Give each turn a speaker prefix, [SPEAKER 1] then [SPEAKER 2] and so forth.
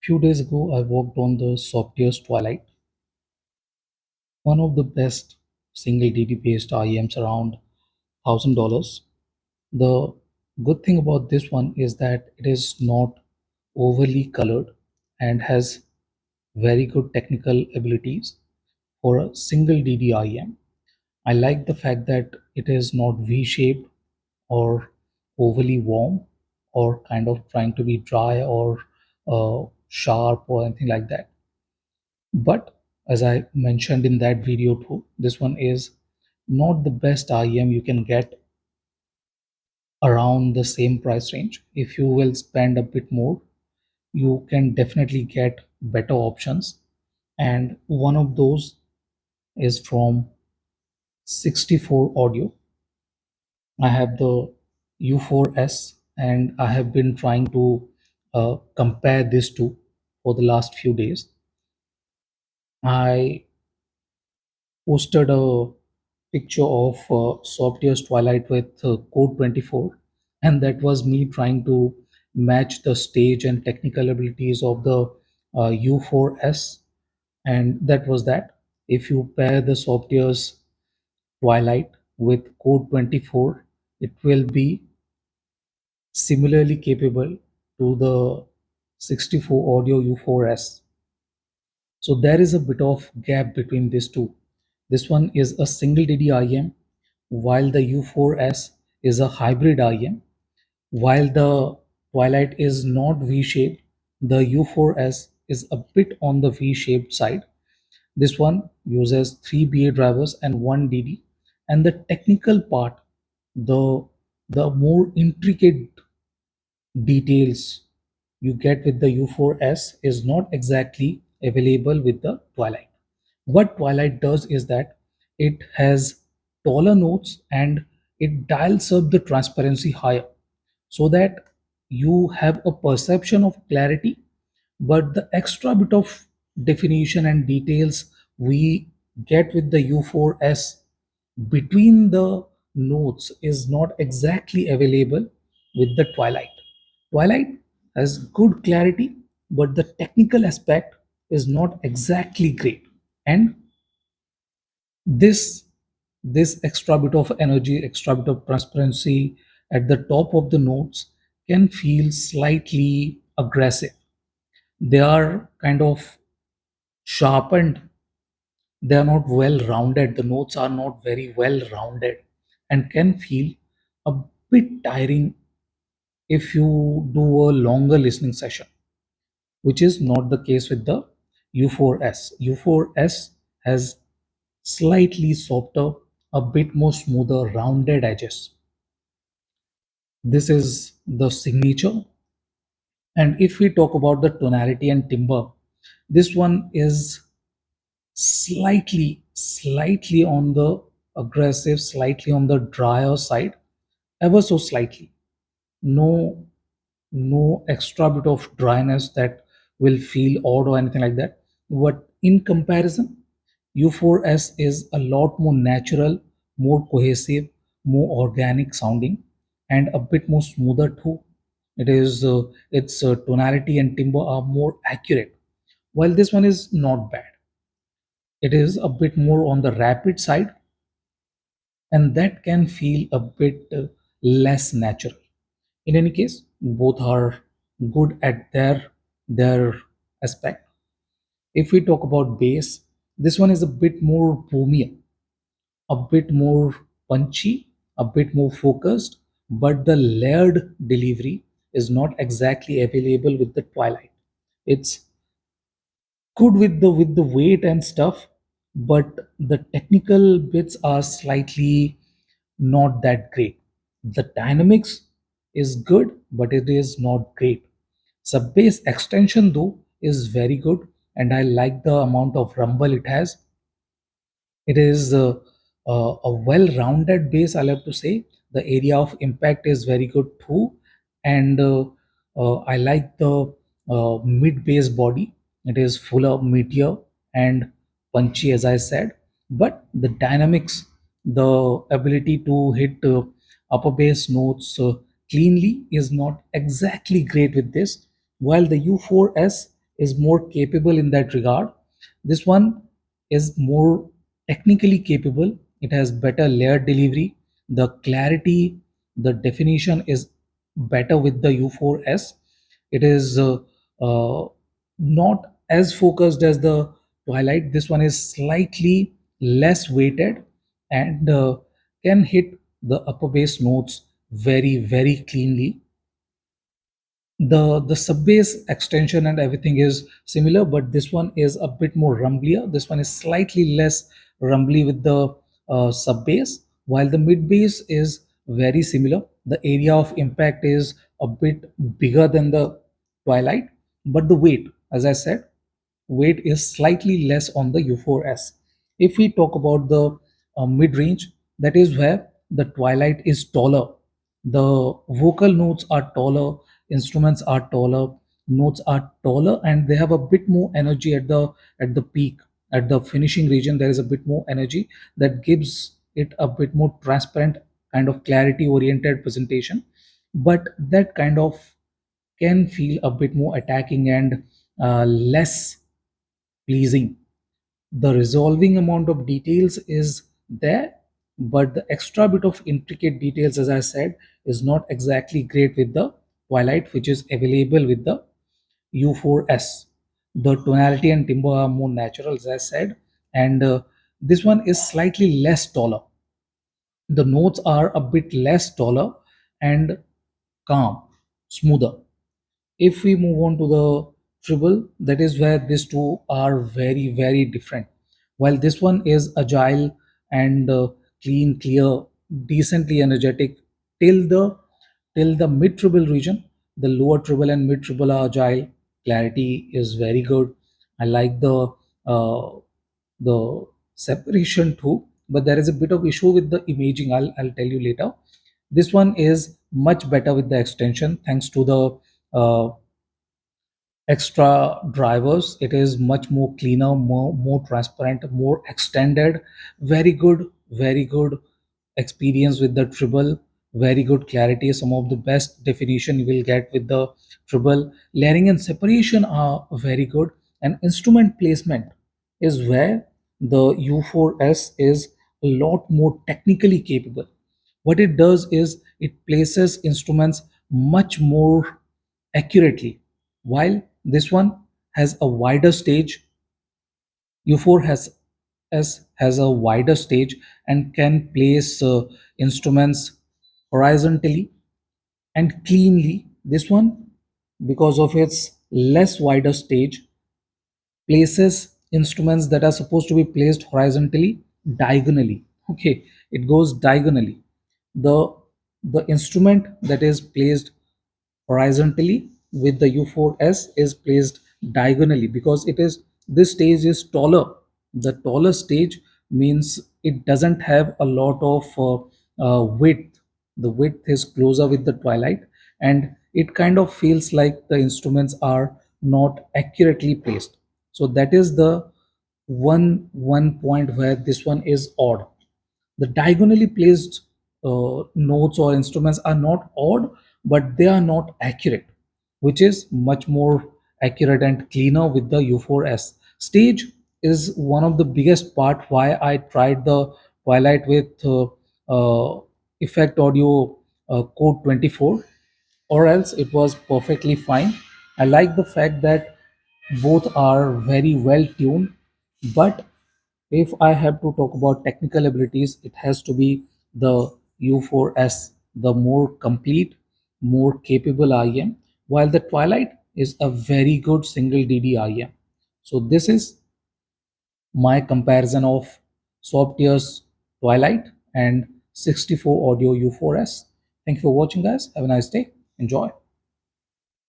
[SPEAKER 1] Few days ago, I worked on the Softear Twilight, one of the best single DD based IEMs around $1,000. The good thing about this one is that it is not overly colored and has very good technical abilities for a single DD IEM. I like the fact that it is not V-shaped or overly warm or kind of trying to be dry or sharp or anything like that. But as I mentioned in that video too, this one is not the best IEM you can get around the same price range. If you will spend a bit more, you can definitely get better options. And one of those is from 64 Audio. I have the U4s and I have been trying to compare these two for the last few days. I posted a picture of Softear Twilight with code 24, and that was me trying to match the stage and technical abilities of the U4s, and that was that. If you pair the Softear's Twilight with code 24, it will be similarly capable to the 64 audio U4s. So there is a bit of gap between these two. This one is a single DD IEM, while the U4s is a hybrid IEM. While the Twilight is not V-shaped, the U4s is a bit on the V-shaped side. This one uses 3 BA drivers and 1 DD, and the technical part, the the more intricate details you get with the U4s is not exactly available with the Twilight. What Twilight does is that it has taller notes and it dials up the transparency higher so that you have a perception of clarity, but the extra bit of definition and details we get with the U4s between the notes is not exactly available with the Twilight. Twilight has good clarity, but the technical aspect is not exactly great. And this this extra bit of energy, extra bit of transparency at the top of the notes can feel slightly aggressive. They are kind of sharpened, they are not well rounded, the notes are not very well rounded and can feel a bit tiring if you do a longer listening session, which is not the case with the U4s. U4s has slightly softer, a bit more smoother, rounded edges. This is the signature. And if we talk about the tonality and timbre, this one is slightly on the aggressive, slightly on the drier side, ever so slightly. No, no extra bit of dryness that will feel odd or anything like that. But in comparison, U4s is a lot more natural, more cohesive, more organic sounding, and a bit more smoother too. Its tonality and timbre are more accurate, while this one is not bad. It is a bit more on the rapid side, and that can feel a bit less natural. In any case, both are good at their aspect. If we talk about bass, this one is a bit more boomier, a bit more punchy, a bit more focused, but the layered delivery is not exactly available with the Twilight. It's good with the weight and stuff, but the technical bits are slightly not that great. The dynamics is good, but it is not great. Sub bass extension though is very good, and I like the amount of rumble it has. It is a well-rounded bass, I'll have to say. The area of impact is very good too, and I like the mid bass body. It is full of meteor and punchy, as I said. But the dynamics, the ability to hit upper bass notes cleanly is not exactly great with this. While the U4s is more capable in that regard. This one is more technically capable. It has better layer delivery. The clarity, the definition is better with the U4s. It is not as focused as the Twilight. This one is slightly less weighted and can hit the upper bass notes very, very cleanly. The sub bass extension and everything is similar, but this one is a bit more rumblier. This one is slightly less rumbly with the sub bass, while the mid bass is very similar. The area of impact is a bit bigger than the Twilight, but the weight, as I said, weight is slightly less on the U4s. If we talk about the mid range, that is where the Twilight is taller. The vocal notes are taller, instruments are taller, notes are taller, and they have a bit more energy at the peak. At the finishing region, there is a bit more energy that gives it a bit more transparent kind of clarity oriented presentation. But that kind of can feel a bit more attacking and less pleasing. The resolving amount of details is there, but the extra bit of intricate details, as I said, is not exactly great with the Twilight, which is available with the U4s. The tonality and timbre are more natural, as I said, and this one is slightly less taller. The notes are a bit less taller and calm, smoother. If we move on to the treble, that is where these two are very, very different. While this one is agile and clean, clear, decently energetic till the mid treble region, the lower treble and mid treble are agile. Clarity is very good. I like uh, the separation too, but there is a bit of issue with the imaging. I'll tell you later. This one is much better with the extension thanks to the extra drivers. It is much more cleaner, more transparent, more extended. Very good experience with the treble. Very good clarity. Some of the best definition you will get with the treble. Layering and separation are very good, and instrument placement is where the U4s is a lot more technically capable. What it does is it places instruments much more accurately, while this one has a wider stage. U4 has a wider stage and can place instruments horizontally and cleanly. This one, because of its less wider stage, places instruments that are supposed to be placed horizontally diagonally. Okay, it goes diagonally. The the instrument that is placed horizontally with the U4s is placed diagonally because it is this stage is taller. The taller stage means it doesn't have a lot of width. The width is closer with the Twilight, and it kind of feels like the instruments are not accurately placed. So that is the one point where this one is odd. The diagonally placed notes or instruments are not odd, but they are not accurate, which is much more accurate and cleaner with the U4s. Stage is one of the biggest part why I tried the Twilight with Effect Audio Code 24, or else it was perfectly fine. I like the fact that both are very well tuned, but if I have to talk about technical abilities, it has to be the U4s, the more complete, more capable IEM, while the Twilight is a very good single DD IEM. So this is my comparison of Softear's Twilight and 64 audio U4s. Thank you for watching, guys. Have a nice day. Enjoy.